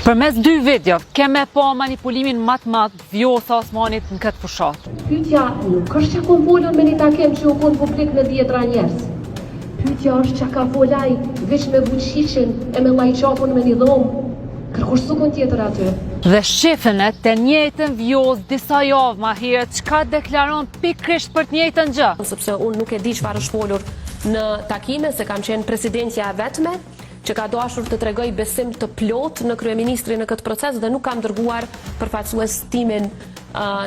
Përmes dy videov, keme pa manipulimin më të madh Vjosa Osmanit në këtë fushat. Pyetja nuk është që ku folën me një takim që u kon publik në 10 njerëz. Pyetja është që ka folaj veç me buqishin e me lajqapun me një dhomë. Kërkush sukun tjetër aty. Dhe shifën e të njëjtën Vjos disa javë ma herët çka deklaron pikërisht për të njëjtën gjë. Sepse unë nuk e di çfarë është folur në takime, se kam qenë presidentja e vetme që ka dashur të tregoj besim të plot në kryeministrin në këtë proces dhe nuk kam dërguar përfaqësues timin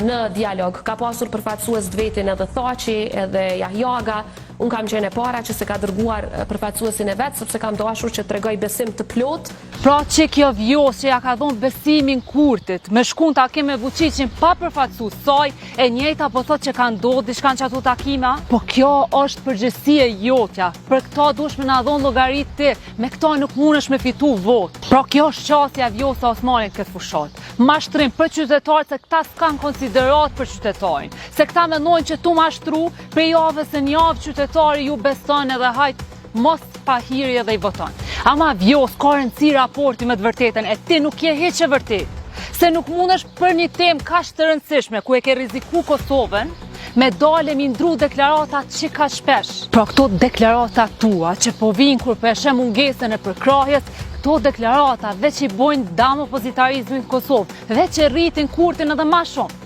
në dialog. Ka pasur përfaqësues të vetin edhe Thaçi edhe Jahjaga. Unë kam qenë e para që se ka dërguar përfaqësuesin e vetë, sepse kam dashur që tregoj besim të plot. Pra që kjo Vjos që ja ka dhonë besimin Kurtit, me shkun takim me Vučićin pa përfaqësues saj, e njëjta po thot që ka ndodhur diçka në çato takime, po kjo është përgjegjësia jotja. Për këto duhesh me na dhon llogaritë ti, me këto nuk mundesh me fitu vot. Pra kjo është qasja e Vjosa Osmanit këtë fushat. Mashtrim për qytetarët se këta s'kan konsiderat për qytetarin, se këta mendojnë që tu mashtru për javës e një javë qytetari ju beson edhe hajt mos pa hiri edhe i voton. Ama Vjos ka rëndësi raporti me të vërtetën e ti nuk je hiç e vërtet. Se nuk mundesh për një temë kaq të rëndësishme ku e ke rreziku Kosovën me dale mi ndru deklarata që ka shpesh. Pra këto deklarata tua që po vinë kur peshe mungesën e përkrahjes, këto deklarata veç i bojnë dam opozitarizmin në Kosovë, veç e rritin Kurtin edhe ma shumë.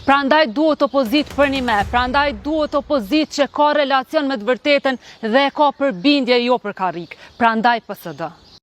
Prandaj duhet opozit për një me, prandaj duhet opozit që ka relacion me të vërtetën dhe ka përbindje jo për karrik, prandaj PSD.